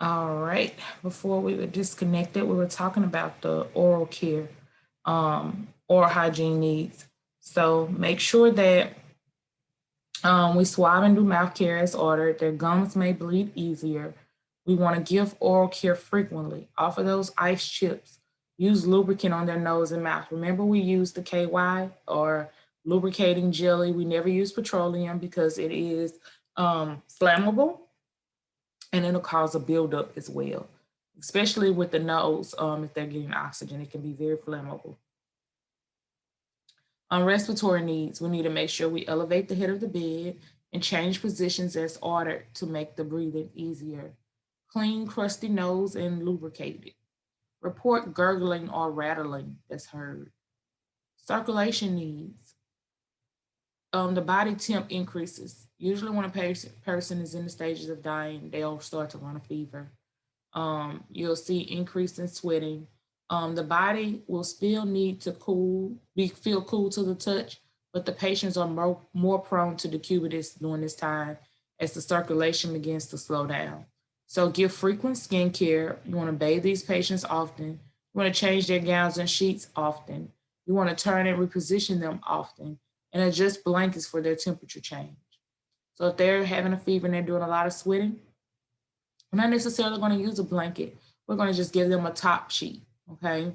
All right. Before we were disconnected, we were talking about the oral care, oral hygiene needs. So make sure that we swab and do mouth care as ordered. Their gums may bleed easier. We want to give oral care frequently. Offer those ice chips. Use lubricant on their nose and mouth. Remember, we use the KY or lubricating jelly. We never use petroleum because it is flammable and it'll cause a buildup as well, especially with the nose. If they're getting oxygen, it can be very flammable. On respiratory needs, we need to make sure we elevate the head of the bed and change positions as ordered to make the breathing easier. Clean, crusty nose and lubricate it. Report gurgling or rattling that's heard. Circulation needs. The body temp increases. Usually, when a person is in the stages of dying, they'll start to run a fever. You'll see increase in sweating. The body will still need to feel cool to the touch, but the patients are more prone to decubitus during this time as the circulation begins to slow down. So give frequent skin care. You want to bathe these patients often. You want to change their gowns and sheets often. You want to turn and reposition them often and adjust blankets for their temperature change. So if they're having a fever and they're doing a lot of sweating, we're not necessarily going to use a blanket. We're going to just give them a top sheet. Okay.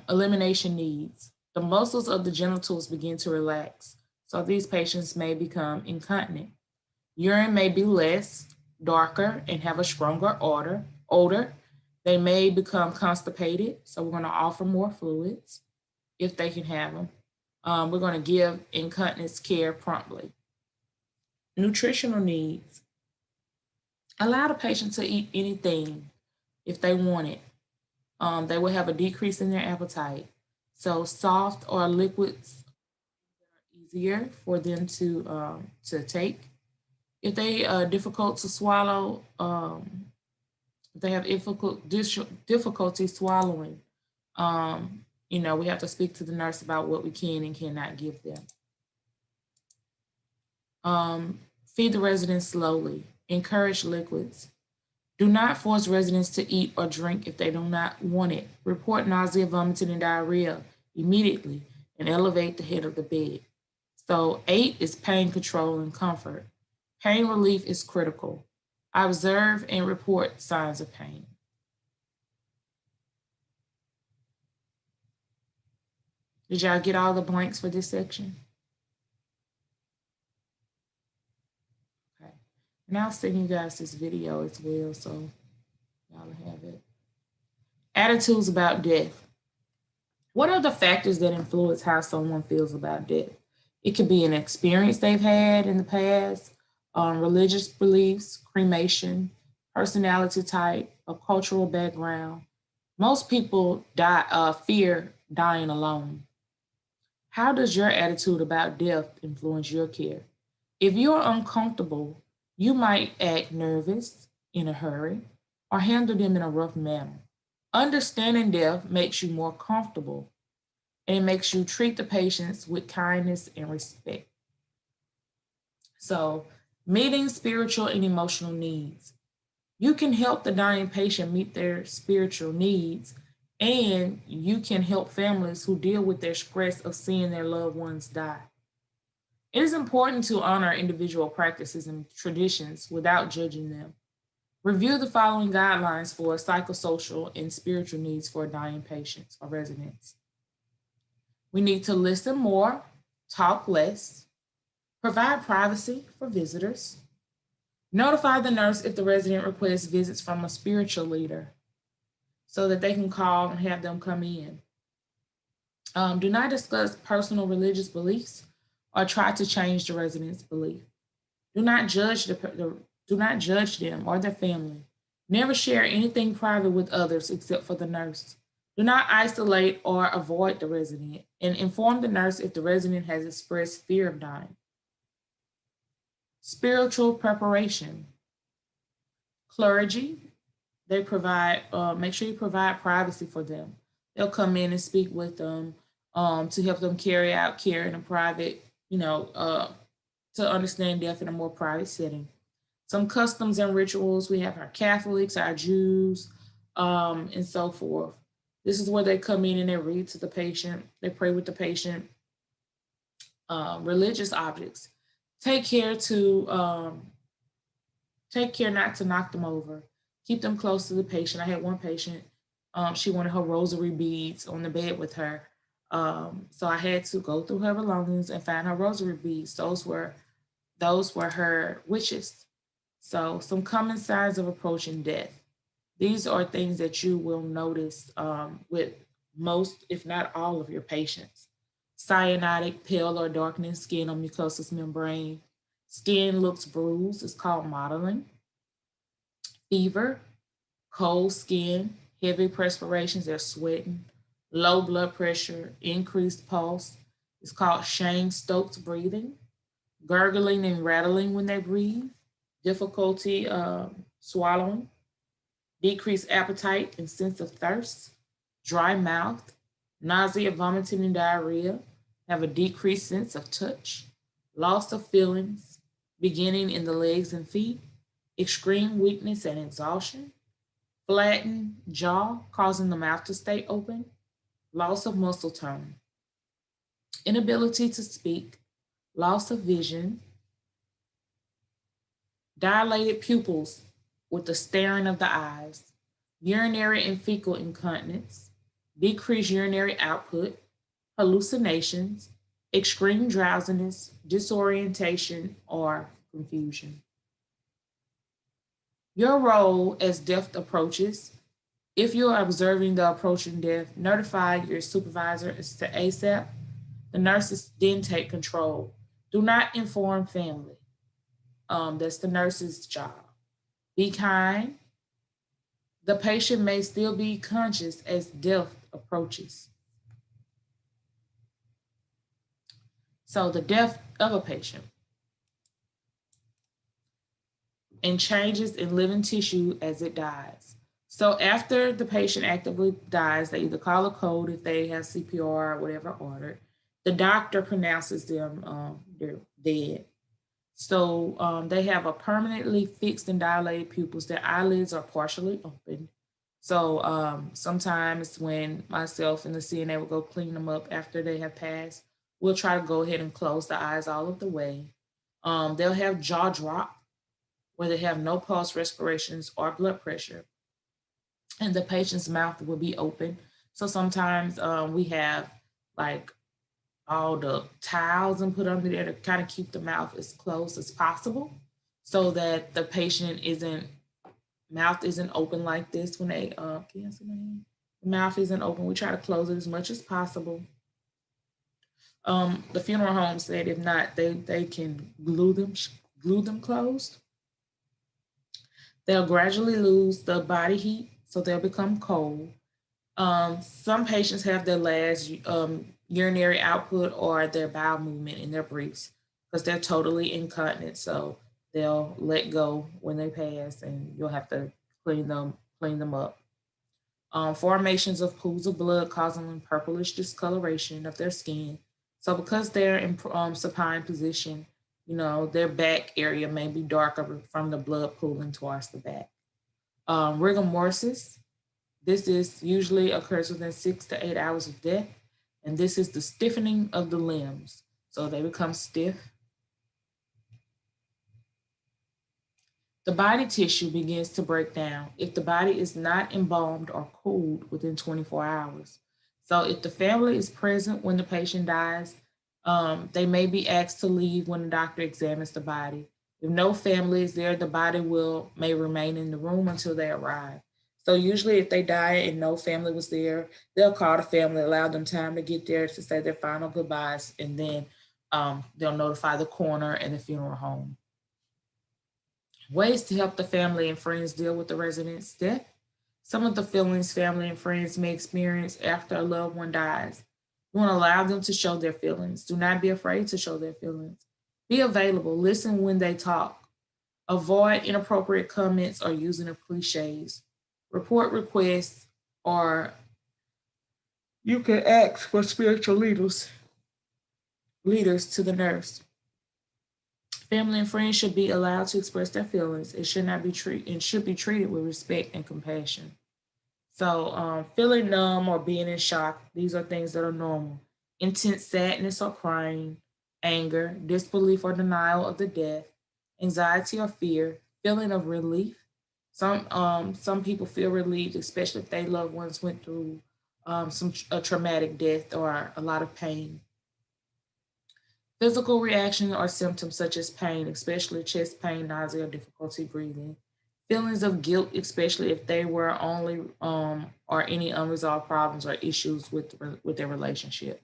Elimination needs. The muscles of the genitals begin to relax. So these patients may become incontinent. Urine may be less, darker, and have a stronger odor. They may become constipated. So we're going to offer more fluids if they can have them. We're going to give incontinence care promptly. Nutritional needs. Allow the patient to eat anything if they want it. They will have a decrease in their appetite. So soft or liquids are easier for them to take. If they are difficult to swallow, if they have difficulty swallowing, we have to speak to the nurse about what we can and cannot give them. Feed the residents slowly. Encourage liquids. Do not force residents to eat or drink if they do not want it. Report nausea, vomiting, and diarrhea immediately and elevate the head of the bed. So 8 is pain control and comfort. Pain relief is critical. Observe and report signs of pain. Did y'all get all the blanks for this section? Okay. And I'll send you guys this video as well, so y'all have it. Attitudes about death. What are the factors that influence how someone feels about death? It could be an experience they've had in the past, religious beliefs, cremation, personality type, a cultural background. Most people fear dying alone. How does your attitude about death influence your care? If you're uncomfortable, you might act nervous, in a hurry, or handle them in a rough manner. Understanding death makes you more comfortable and it makes you treat the patients with kindness and respect. So, meeting spiritual and emotional needs. You can help the dying patient meet their spiritual needs, and you can help families who deal with their stress of seeing their loved ones die. It is important to honor individual practices and traditions without judging them. Review the following guidelines for psychosocial and spiritual needs for dying patients or residents. We need to listen more, talk less, provide privacy for visitors, notify the nurse if the resident requests visits from a spiritual leader so that they can call and have them come in. Do not discuss personal religious beliefs or try to change the resident's belief. Do not judge them or their family. Never share anything private with others except for the nurse. Do not isolate or avoid the resident and inform the nurse if the resident has expressed fear of dying. Spiritual preparation. Clergy, they provide, make sure you provide privacy for them. They'll come in and speak with them to help them carry out care in a private, to understand death in a more private setting. Some customs and rituals, we have our Catholics, our Jews, and so forth. This is where they come in and they read to the patient, they pray with the patient. Religious objects, take care to take care not to knock them over. Keep them close to the patient. I had one patient, she wanted her rosary beads on the bed with her. So I had to go through her belongings and find her rosary beads. Those were her wishes. So some common signs of approaching death. These are things that you will notice with most, if not all, of your patients. Cyanotic, pale or darkening skin or mucosal membrane. Skin looks bruised, it's called mottling. Fever, cold skin, heavy perspirations, they're sweating. Low blood pressure, increased pulse, it's called Shane-Stokes breathing. Gurgling and rattling when they breathe. Difficulty swallowing. Decreased appetite and sense of thirst. Dry mouth, nausea, vomiting, and diarrhea. Have a decreased sense of touch. Loss of feelings, beginning in the legs and feet. Extreme weakness and exhaustion. Flattened jaw, causing the mouth to stay open. Loss of muscle tone. Inability to speak. Loss of vision. Dilated pupils with the staring of the eyes. Urinary and fecal incontinence. Decreased urinary output. Hallucinations. Extreme drowsiness, disorientation, or confusion. Your role as death approaches. If you are observing the approaching death, notify your supervisor as to ASAP. The nurses then take control. Do not inform family. That's the nurse's job. Be kind. The patient may still be conscious as death approaches. So, the death of a patient and changes in living tissue as it dies. So, after the patient actively dies, they either call a code if they have CPR or whatever ordered. The doctor pronounces them they're dead. So they have a permanently fixed and dilated pupils. Their eyelids are partially open. So sometimes when myself and the CNA will go clean them up after they have passed, we'll try to go ahead and close the eyes all of the way. They'll have jaw drop where they have no pulse, respirations, or blood pressure. And the patient's mouth will be open. So sometimes we have like all the towels and put under there to kind of keep the mouth as close as possible so that the patient isn't mouth isn't open like this when they can you see my hand? The mouth isn't open. We try to close it as much as possible. The funeral home said if not, they can glue them closed. They'll gradually lose the body heat, so they'll become cold. Some patients have their last urinary output or their bowel movement in their briefs because they're totally incontinent. So they'll let go when they pass, and you'll have to clean them up. Formations of pools of blood causing purplish discoloration of their skin. So because they're in supine position, their back area may be darker from the blood pooling towards the back. Rigor mortis. This is usually occurs within 6 to 8 hours of death, and this is the stiffening of the limbs. So they become stiff. The body tissue begins to break down if the body is not embalmed or cooled within 24 hours. So if the family is present when the patient dies, they may be asked to leave when the doctor examines the body. If no family is there, the body may remain in the room until they arrive. So usually if they die and no family was there, they'll call the family, allow them time to get there to say their final goodbyes, and then they'll notify the coroner and the funeral home. Ways to help the family and friends deal with the resident's death. Some of the feelings family and friends may experience after a loved one dies. You want to allow them to show their feelings. Do not be afraid to show their feelings. Be available. Listen when they talk. Avoid inappropriate comments or using of cliches. Report requests, or you can ask for spiritual leaders to the nurse. Family and friends should be allowed to express their feelings. It should not be treated and should be treated with respect and compassion. So, feeling numb or being in shock, these are things that are normal. Intense sadness or crying, anger, disbelief or denial of the death, anxiety or fear, feeling of relief. Some people feel relieved, especially if their loved ones went through a traumatic death or a lot of pain. Physical reaction or symptoms such as pain, especially chest pain, nausea, or difficulty breathing. Feelings of guilt, especially if they were only or any unresolved problems or issues with their relationship.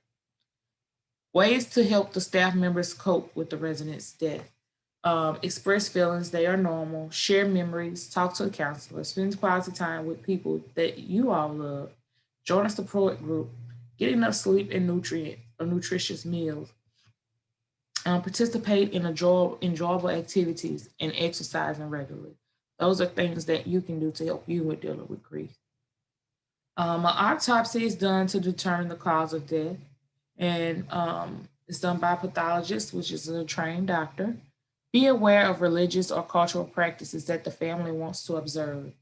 Ways to help the staff members cope with the resident's death. Express feelings, they are normal. Share memories, talk to a counselor, spend quality time with people that you all love. Join a support group, get enough sleep and nutritious meals. Participate in enjoyable activities and exercising regularly. Those are things that you can do to help you with dealing with grief. An autopsy is done to determine the cause of death, and it's done by a pathologist, which is a trained doctor. Be aware of religious or cultural practices that the family wants to observe.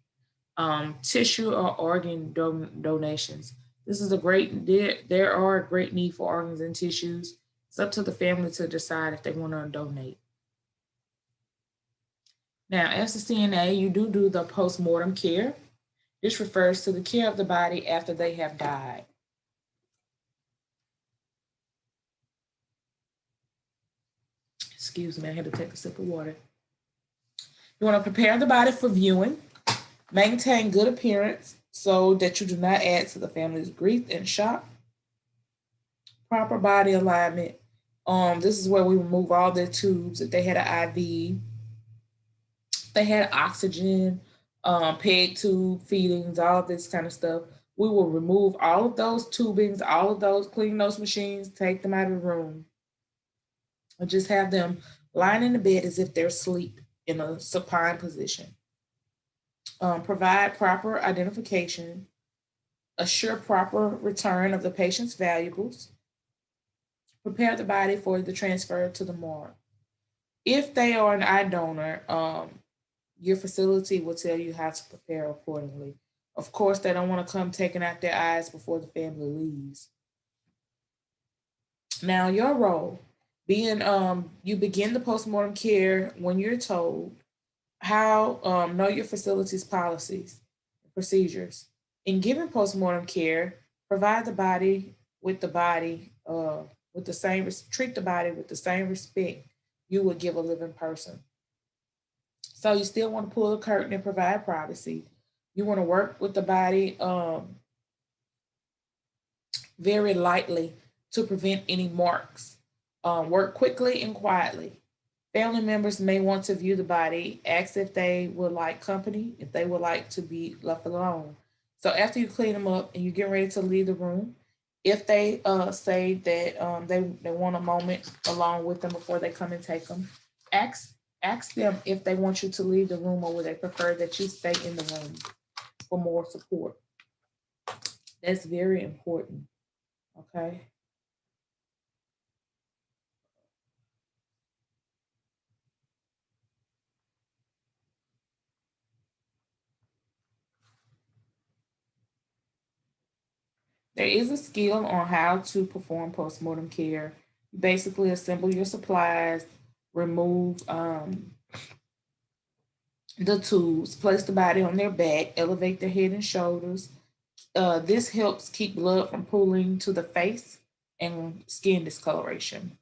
Tissue or organ donations. This is a great, there are a great need for organs and tissues. It's up to the family to decide if they want to donate. Now, as a CNA, you do the post-mortem care. This refers to the care of the body after they have died. Excuse me, I had to take a sip of water. You want to prepare the body for viewing, maintain good appearance so that you do not add to the family's grief and shock. Proper body alignment. This is where we remove all their tubes. If they had an IV, they had oxygen, peg tube feedings, all of this kind of stuff. We will remove all of those tubings, all of those, clean those machines, take them out of the room, and just have them lying in the bed as if they're asleep in a supine position. Provide proper identification, assure proper return of the patient's valuables, prepare the body for the transfer to the morgue. If they are an eye donor, your facility will tell you how to prepare accordingly. Of course, they don't want to come taking out their eyes before the family leaves. Now, your role being you begin the postmortem care when you're told how know your facility's policies and procedures. In giving postmortem care, provide the body with the body with the same treat the body with the same respect you would give a living person. So you still want to pull the curtain and provide privacy. You want to work with the body very lightly to prevent any marks. Work quickly and quietly. Family members may want to view the body, ask if they would like company, if they would like to be left alone. So after you clean them up and you get ready to leave the room, if they say that they want a moment along with them before they come and take them, ask ask them if they want you to leave the room or would they prefer that you stay in the room for more support. That's very important. Okay. There is a skill on how to perform postmortem care. Basically, assemble your supplies, remove the tubes, place the body on their back, elevate their head and shoulders. This helps keep blood from pooling to the face and skin discoloration.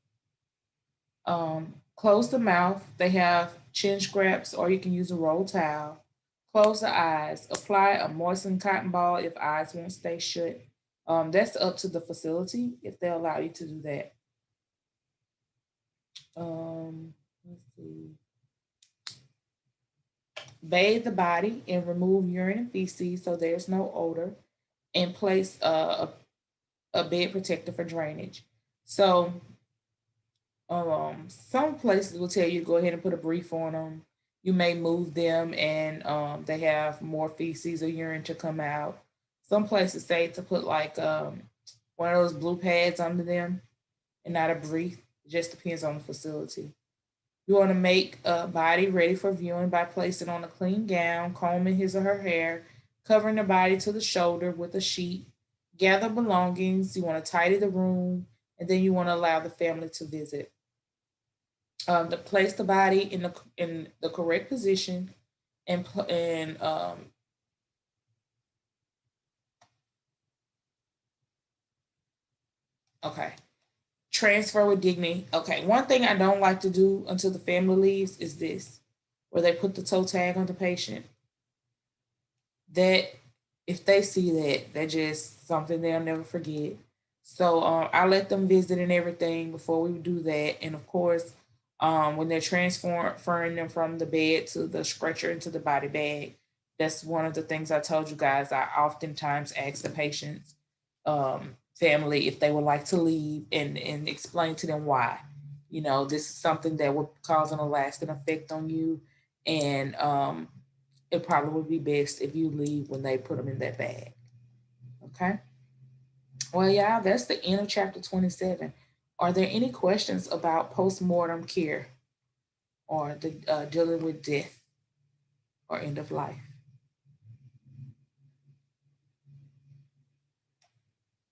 Close the mouth. They have chin scraps, or you can use a roll towel. Close the eyes. Apply a moistened cotton ball if eyes won't stay shut. That's up to the facility if they allow you to do that. Let's see. Bathe the body and remove urine and feces so there's no odor, and place a bed protector for drainage. So some places will tell you to go ahead and put a brief on them. You may move them and they have more feces or urine to come out. Some places say to put like one of those blue pads under them and not a brief. It just depends on the facility. You want to make a body ready for viewing by placing on a clean gown, combing his or her hair, covering the body to the shoulder with a sheet. Gather belongings. You want to tidy the room, and then you want to allow the family to visit. To place the body in the correct position and okay. Transfer with dignity. Okay, one thing I don't like to do until the family leaves is this, where they put the toe tag on the patient. That if they see that, that's just something they'll never forget. So I let them visit and everything before we do that. And of course, when they're transferring them from the bed to the stretcher into the body bag, that's one of the things I told you guys. I oftentimes ask the patients, family, if they would like to leave and explain to them why. You know, this is something that would cause a lasting effect on you. And it probably would be best if you leave when they put them in that bag. Okay. Well, yeah, that's the end of chapter 27. Are there any questions about post-mortem care or the dealing with death or end of life?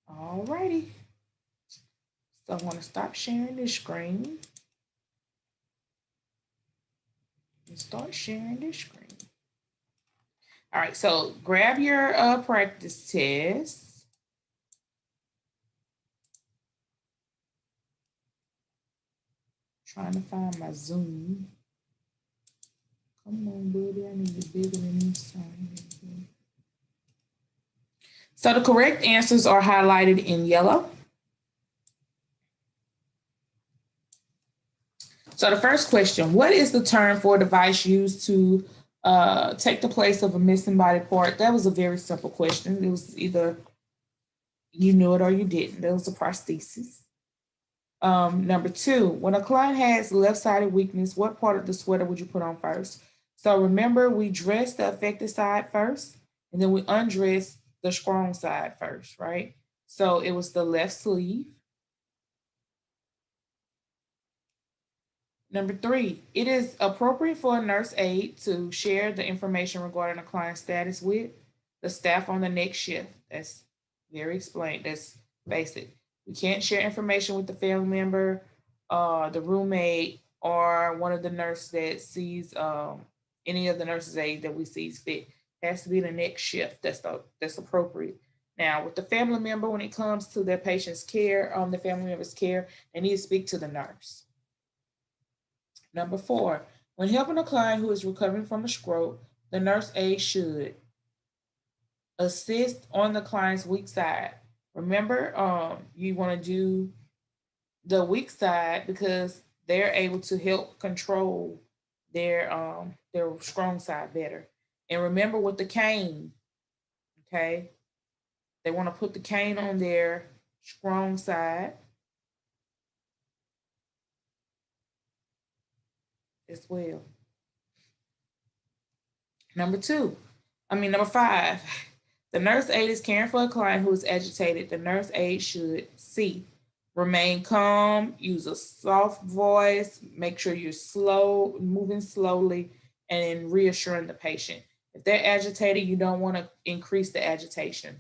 All righty. So I want to stop sharing this screen and start sharing this screen. All right, so grab your practice test. Trying to find my Zoom. Come on, buddy, I need it bigger than this time. So the correct answers are highlighted in yellow. So the first question, what is the term for a device used to take the place of a missing body part? That was a very simple question. It was either you knew it or you didn't. That was a prosthesis. Number two, when a client has left-sided weakness, what part of the sweater would you put on first? So remember, we dress the affected side first, and then we undress the strong side first, right? So it was the left sleeve. Number three, it is appropriate for a nurse aide to share the information regarding a client's status with the staff on the next shift. That's very explained. That's basic. We can't share information with the family member, the roommate, or one of the nurses that sees any of the nurses aide that we sees fit. It has to be the next shift. That's appropriate. Now, with the family member, when it comes to their patient's care, the family member's care, they need to speak to the nurse. Number four, when helping a client who is recovering from a stroke, the nurse aide should assist on the client's weak side. Remember, you want to do the weak side because they're able to help control their strong side better. And remember with the cane, okay, they want to put the cane on their strong side as well. Number five, the nurse aide is caring for a client who is agitated. The nurse aide should C, remain calm, use a soft voice, make sure you're moving slowly, and reassuring the patient. If they're agitated, you don't want to increase the agitation.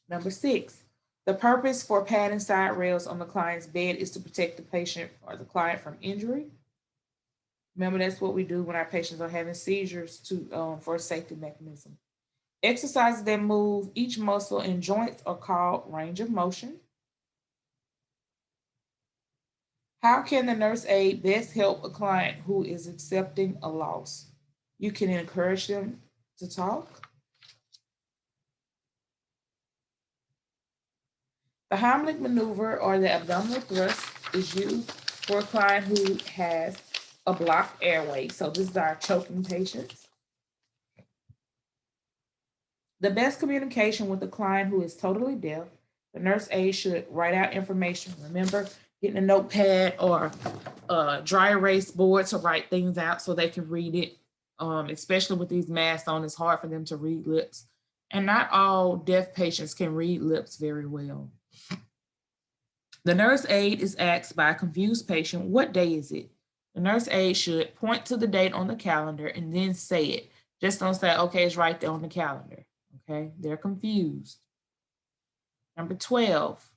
Number six, the purpose for padding side rails on the client's bed is to protect the patient or the client from injury. Remember, that's what we do when our patients are having seizures for a safety mechanism. Exercises that move each muscle and joints are called range of motion. How can the nurse aide best help a client who is accepting a loss? You can encourage them to talk. The Heimlich maneuver or the abdominal thrust is used for a client who has a blocked airway. So this is our choking patients. The best communication with a client who is totally deaf, the nurse aide should write out information. Remember, getting a notepad or a dry erase board to write things out so they can read it. Especially with these masks on, it's hard for them to read lips. And not all deaf patients can read lips very well. The nurse aide is asked by a confused patient, what day is it? The nurse aide should point to the date on the calendar and then say it. Just don't say, okay, it's right there on the calendar. Okay, they're confused. Number 12,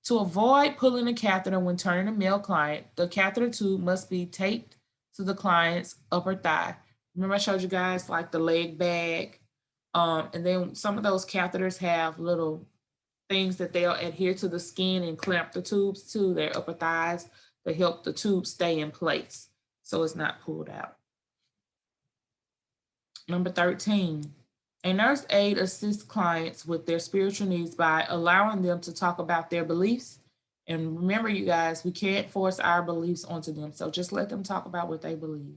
to avoid pulling a catheter when turning a male client, the catheter tube must be taped to the client's upper thigh. Remember I showed you guys like the leg bag? And then some of those catheters have little things that they'll adhere to the skin and clamp the tubes to their upper thighs to help the tube stay in place so it's not pulled out. Number 13, a nurse aide assists clients with their spiritual needs by allowing them to talk about their beliefs. And remember, you guys, we can't force our beliefs onto them. So just let them talk about what they believe.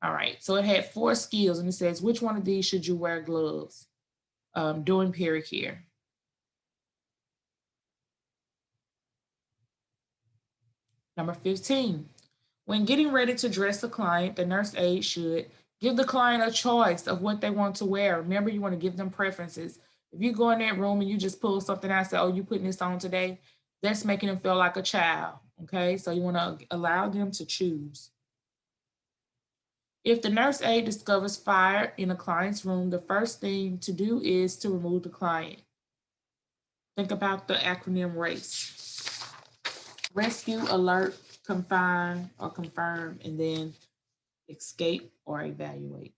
All right, so it had 4 skills, and it says, which one of these should you wear gloves during pericare? Number 15, when getting ready to dress the client, the nurse aide should give the client a choice of what they want to wear. Remember, you want to give them preferences. If you go in that room and you just pull something out and say, oh, you putting this on today, that's making them feel like a child, okay? So you want to allow them to choose. If the nurse aide discovers fire in a client's room, the first thing to do is to remove the client. Think about the acronym RACE. Rescue, alert, confine, or confirm, and then escape or evaluate.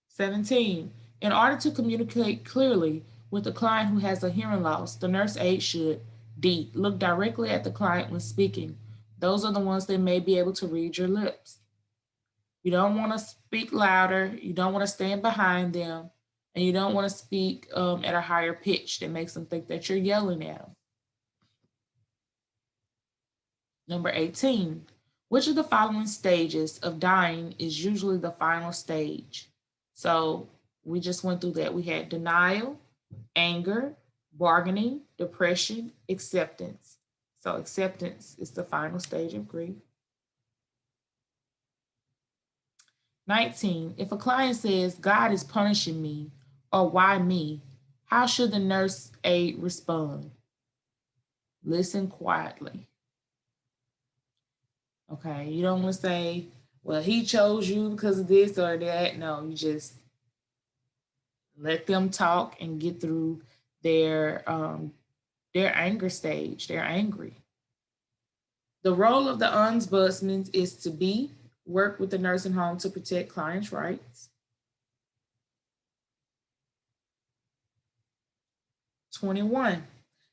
17, in order to communicate clearly with the client who has a hearing loss, the nurse aide should D, look directly at the client when speaking. Those are the ones that may be able to read your lips. You don't want to speak louder. You don't want to stand behind them. And you don't want to speak at a higher pitch that makes them think that you're yelling at them. Number 18, which of the following stages of dying is usually the final stage? So we just went through that. We had denial, anger, bargaining, depression, acceptance. So acceptance is the final stage of grief. 19, if a client says, God is punishing me, or why me, how should the nurse aide respond? Listen quietly. Okay, you don't want to say, well, he chose you because of this or that. No, you just let them talk and get through their anger stage. They're angry. The role of the ombudsman is to be work with the nursing home to protect clients' rights. 21,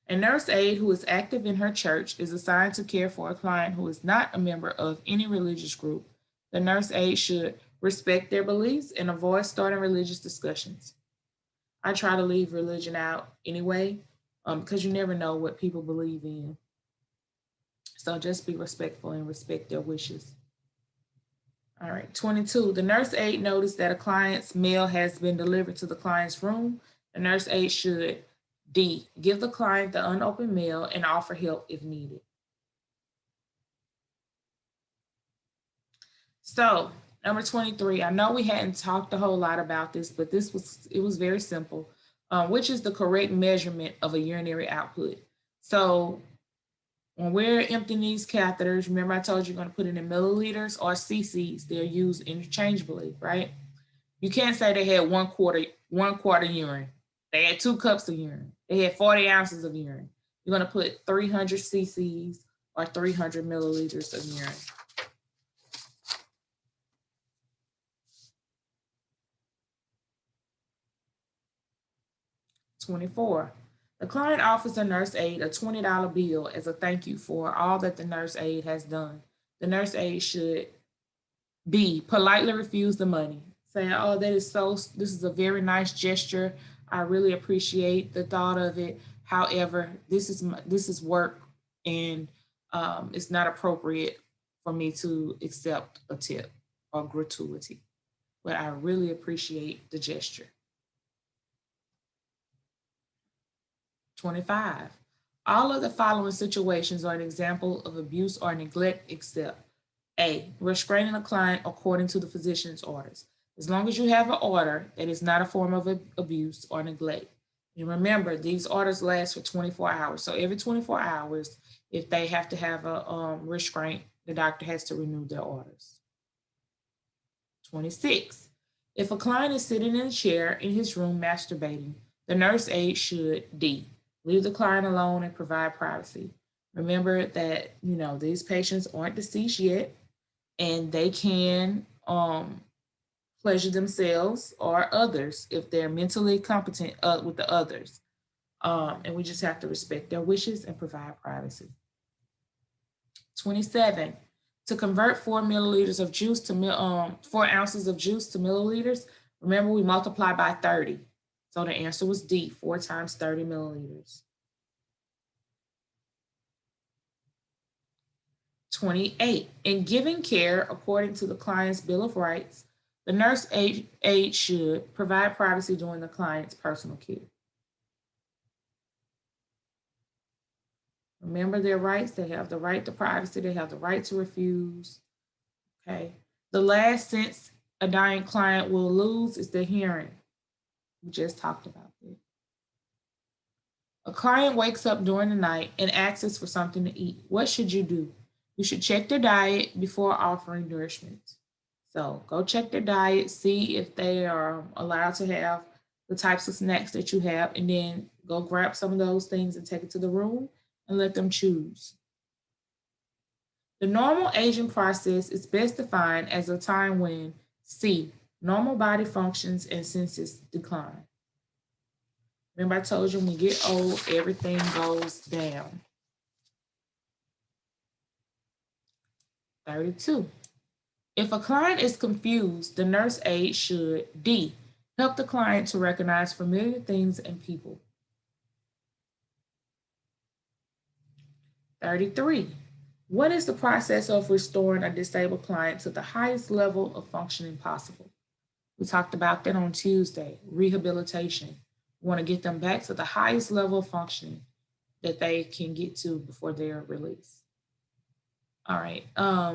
a nurse aide who is active in her church is assigned to care for a client who is not a member of any religious group. The nurse aide should respect their beliefs and avoid starting religious discussions. I try to leave religion out anyway, because you never know what people believe in. So just be respectful and respect their wishes. All right, 22, the nurse aide noticed that a client's mail has been delivered to the client's room. The nurse aide should D, give the client the unopened mail and offer help if needed. So number 23, I know we hadn't talked a whole lot about this, but it was very simple. Which is the correct measurement of a urinary output? So when we're emptying these catheters, remember I told you you're going to put it in milliliters or cc's. They're used interchangeably, right? You can't say they had one quarter urine. They had 2 cups of urine. They had 40 ounces of urine. You're going to put 300 cc's or 300 milliliters of urine. $24. The client offers the nurse aide a $20 bill as a thank you for all that the nurse aide has done. The nurse aide should B, politely refuse the money, saying, oh, this is a very nice gesture. I really appreciate the thought of it. However, this is work, and it's not appropriate for me to accept a tip or gratuity, but I really appreciate the gesture. 25. All of the following situations are an example of abuse or neglect except A, restraining a client according to the physician's orders. As long as you have an order, that is not a form of abuse or neglect. And remember, these orders last for 24 hours. So every 24 hours, if they have to have a restraint, the doctor has to renew their orders. 26. If a client is sitting in a chair in his room masturbating, the nurse aide should D. Leave the client alone and provide privacy. Remember that, these patients aren't deceased yet, and they can pleasure themselves or others if they're mentally competent with the others. And we just have to respect their wishes and provide privacy. 27. To convert 4 milliliters of juice to 4 ounces of juice to milliliters, remember we multiply by 30. So the answer was D, 4 times 30 milliliters. 28. In giving care according to the client's Bill of Rights, the nurse aide should provide privacy during the client's personal care. Remember their rights. They have the right to privacy. They have the right to refuse. Okay. The last sense a dying client will lose is the hearing. We just talked about that. A client wakes up during the night and asks for something to eat. What should you do? You should check their diet before offering nourishment. So go check their diet, see if they are allowed to have the types of snacks that you have, and then go grab some of those things and take it to the room and let them choose. The normal aging process is best defined as a time when C, normal body functions and senses decline. Remember I told you when we get old, everything goes down. 32. If a client is confused, the nurse aide should D, help the client to recognize familiar things and people. 33. What is the process of restoring a disabled client to the highest level of functioning possible? We talked about that on Tuesday, rehabilitation. We want to get them back to the highest level of functioning that they can get to before they are released. All right.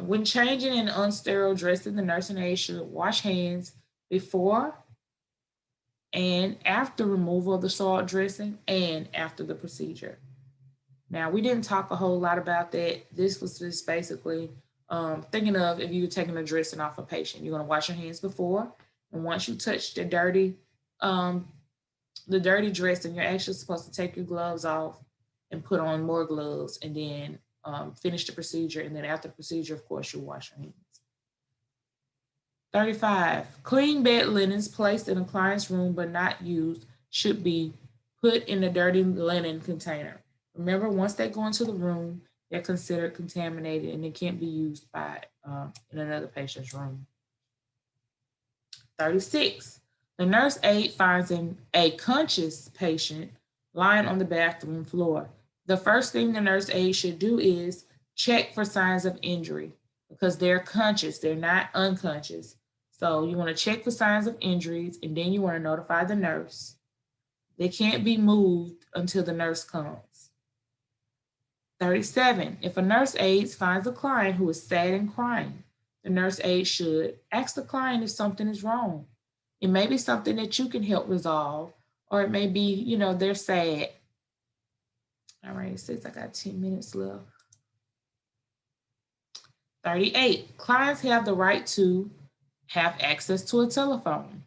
When changing an unsterile dressing, the nursing aide should wash hands before and after removal of the soiled dressing and after the procedure. Now, we didn't talk a whole lot about that. This was just basically thinking of if you were taking a dressing off a patient, you're going to wash your hands before, and once you touch the dirty dressing, you're actually supposed to take your gloves off and put on more gloves, and then finish the procedure. And then after the procedure, of course, you wash your hands. 35. Clean bed linens placed in a client's room but not used should be put in a dirty linen container. Remember, once they go into the room, they're considered contaminated and they can't be used in another patient's room. 36. The nurse aide finds a conscious patient lying on the bathroom floor. The first thing the nurse aide should do is check for signs of injury because they're conscious, they're not unconscious. So you want to check for signs of injuries, and then you want to notify the nurse. They can't be moved until the nurse comes. 37. If a nurse aide finds a client who is sad and crying, the nurse aide should ask the client if something is wrong. It may be something that you can help resolve, or it may be, they're sad. All right, it says I got 10 minutes left. 38. Clients have the right to have access to a telephone.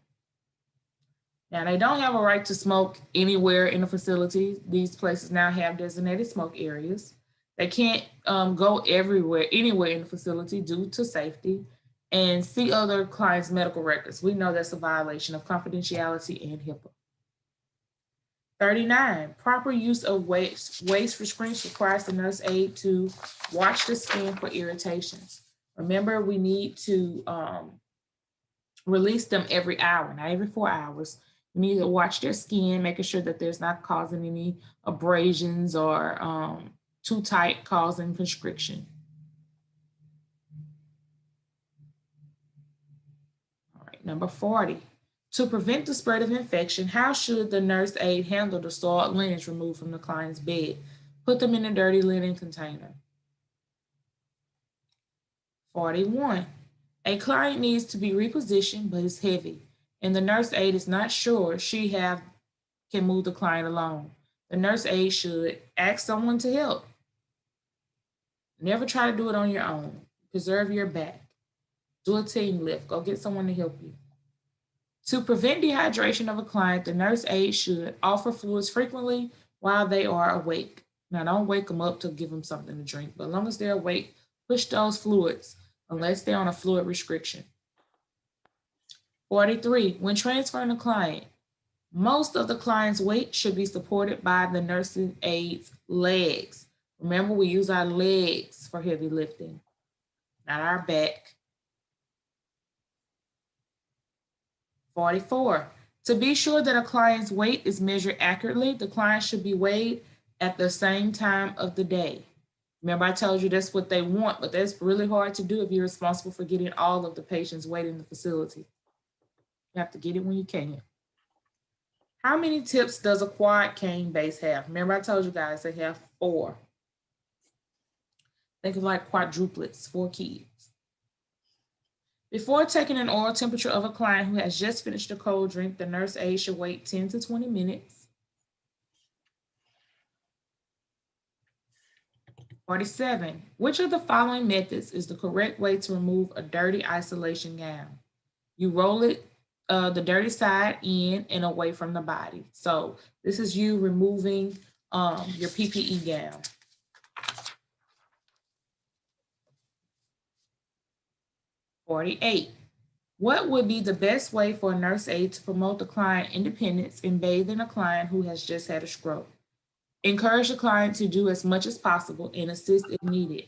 Now, they don't have a right to smoke anywhere in the facility. These places now have designated smoke areas. They can't go anywhere in the facility due to safety, and see other clients' medical records. We know that's a violation of confidentiality and HIPAA. 39. Proper use of waste restraints requires the nurse aide to watch the skin for irritations. Remember, we need to release them every hour, not every 4 hours. We need to watch their skin, making sure that there's not causing any abrasions or too tight, causing constriction. All right, number 40. To prevent the spread of infection, how should the nurse aide handle the soiled linens removed from the client's bed? Put them in a dirty linen container. 41. A client needs to be repositioned but is heavy, and the nurse aide is not sure she can can move the client along. The nurse aide should ask someone to help. Never try to do it on your own. Preserve your back. Do a team lift. Go get someone to help you. To prevent dehydration of a client, the nurse aide should offer fluids frequently while they are awake. Now, don't wake them up to give them something to drink, but as long as they're awake, push those fluids unless they're on a fluid restriction. 43, when transferring a client, most of the client's weight should be supported by the nurse aide's legs. Remember, we use our legs for heavy lifting, not our back. 44, to be sure that a client's weight is measured accurately, the client should be weighed at the same time of the day. Remember, I told you that's what they want, but that's really hard to do if you're responsible for getting all of the patients' weight in the facility. You have to get it when you can. How many tips does a quad cane base have? Remember, I told you guys they have 4. Think of like quadruplets, 4 kids. Before taking an oral temperature of a client who has just finished a cold drink, the nurse aide should wait 10 to 20 minutes. 47, which of the following methods is the correct way to remove a dirty isolation gown? You roll it, the dirty side in and away from the body. So this is you removing your PPE gown. 48, what would be the best way for a nurse aide to promote the client independence in bathing a client who has just had a stroke? Encourage the client to do as much as possible and assist if needed.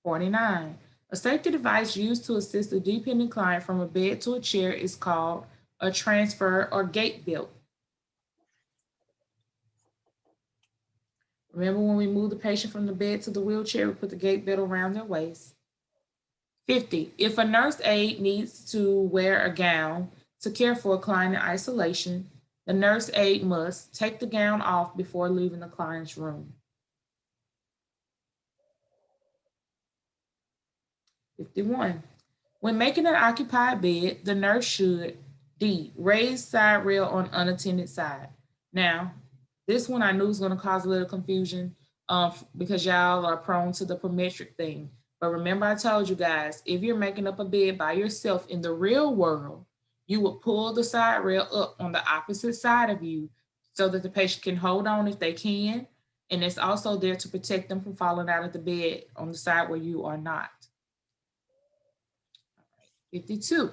49, a safety device used to assist a dependent client from a bed to a chair is called a transfer or gait belt. Remember when we move the patient from the bed to the wheelchair, we put the gait belt around their waist. 50, if a nurse aide needs to wear a gown to care for a client in isolation, the nurse aide must take the gown off before leaving the client's room. 51, when making an occupied bed, the nurse should D, raise side rail on unattended side. Now, this one I knew was going to cause a little confusion because y'all are prone to the prometric thing. But remember, I told you guys, if you're making up a bed by yourself in the real world, you would pull the side rail up on the opposite side of you so that the patient can hold on if they can. And it's also there to protect them from falling out of the bed on the side where you are not. 52.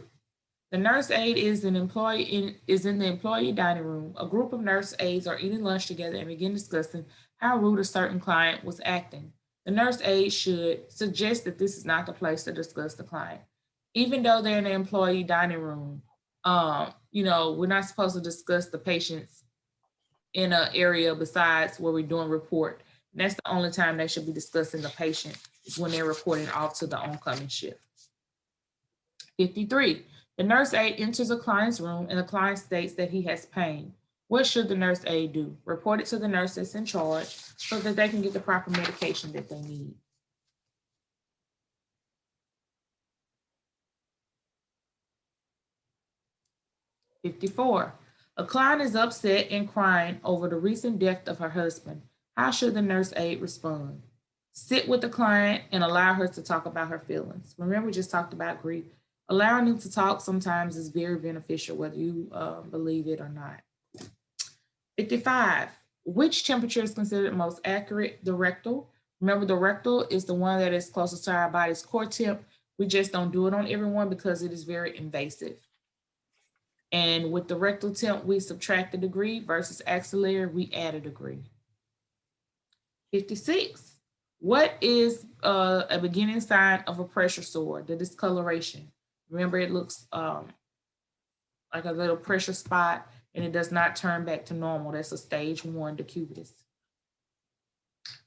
The nurse aide is in the employee dining room. A group of nurse aides are eating lunch together and begin discussing how rude a certain client was acting. The nurse aide should suggest that this is not the place to discuss the client. Even though they're in the employee dining room, we're not supposed to discuss the patients in an area besides where we're doing report. And that's the only time they should be discussing the patient is when they're reporting off to the oncoming shift. 53. The nurse aide enters a client's room and the client states that he has pain. What should the nurse aide do? Report it to the nurse that's in charge so that they can get the proper medication that they need. 54. A client is upset and crying over the recent death of her husband. How should the nurse aide respond? Sit with the client and allow her to talk about her feelings. Remember, we just talked about grief. Allowing them to talk sometimes is very beneficial, whether you believe it or not. 55. Which temperature is considered most accurate? The rectal. Remember, the rectal is the one that is closest to our body's core temp. We just don't do it on everyone because it is very invasive. And with the rectal temp, we subtract a degree versus axillary, we add a degree. 56. What is a beginning sign of a pressure sore? The discoloration. Remember, it looks like a little pressure spot and it does not turn back to normal. That's a stage 1 decubitus.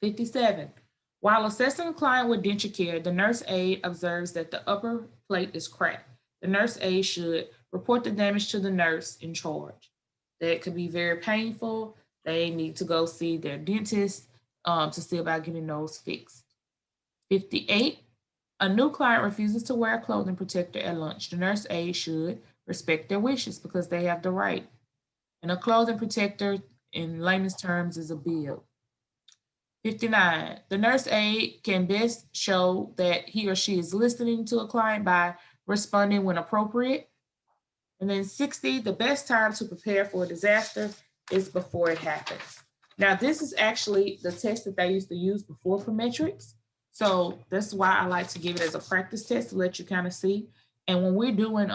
57. While assessing a client with denture care, the nurse aide observes that the upper plate is cracked. The nurse aide should report the damage to the nurse in charge. That could be very painful. They need to go see their dentist to see about getting those fixed. 58. A new client refuses to wear a clothing protector at lunch. The nurse aide should respect their wishes because they have the right. And a clothing protector, in layman's terms, is a bib. 59, the nurse aide can best show that he or she is listening to a client by responding when appropriate. And then 60, the best time to prepare for a disaster is before it happens. Now, this is actually the test that they used to use before Prometrics. So that's why I like to give it as a practice test to let you kind of see. And when we're doing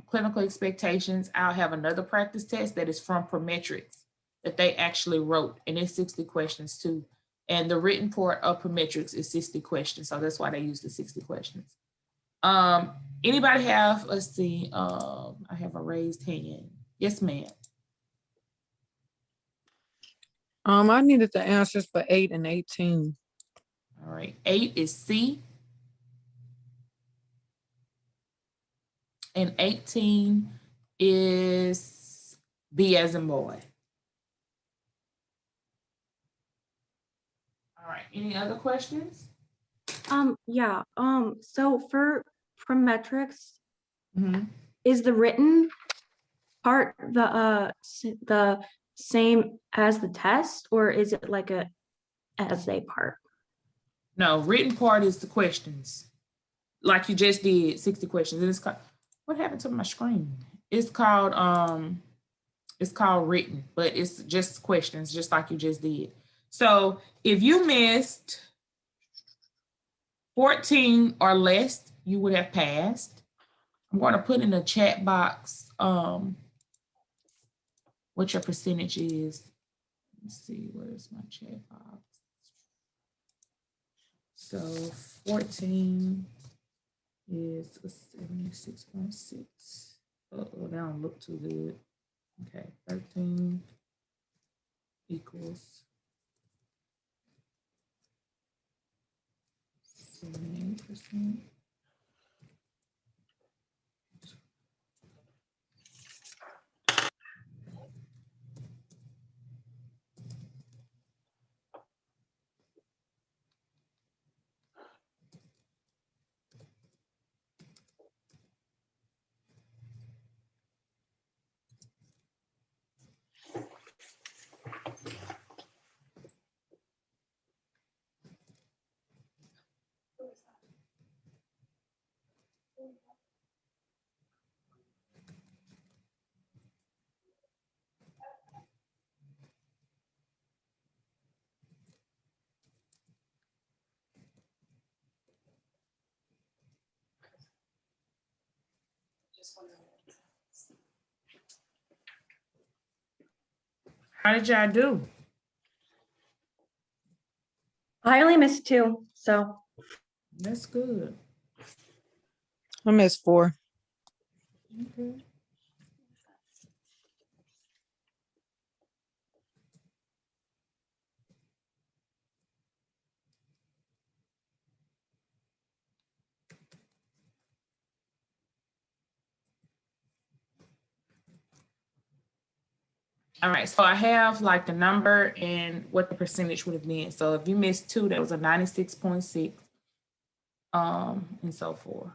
clinical expectations, I'll have another practice test that is from Prometrics that they actually wrote, and it's 60 questions too. And the written part of Prometrics is 60 questions. So that's why they use the 60 questions. Anybody have, let's see, I have a raised hand. Yes, ma'am. I needed the answers for 8 and 18. All right, 8 is C. And 18 is B as in boy. All right, any other questions? Yeah, so for Prometrics, Mhm. is the written part the same as the test, or is it like a essay part? No, written part is the questions. Like you just did, 60 questions. And it's called, what happened to my screen? It's called written, but it's just questions, just like you just did. So if you missed 14 or less, you would have passed. I'm going to put in the chat box what your percentage is. Let's see, where's my chat box? So 14 is 76.6. Uh-oh, that don't look too good. Okay, 13 equals 78%. How did y'all do? I only missed 2, so That's good. I missed 4. Okay. All right, so I have like the number and what the percentage would have been. So if you missed 2, that was a 96.6, and so forth.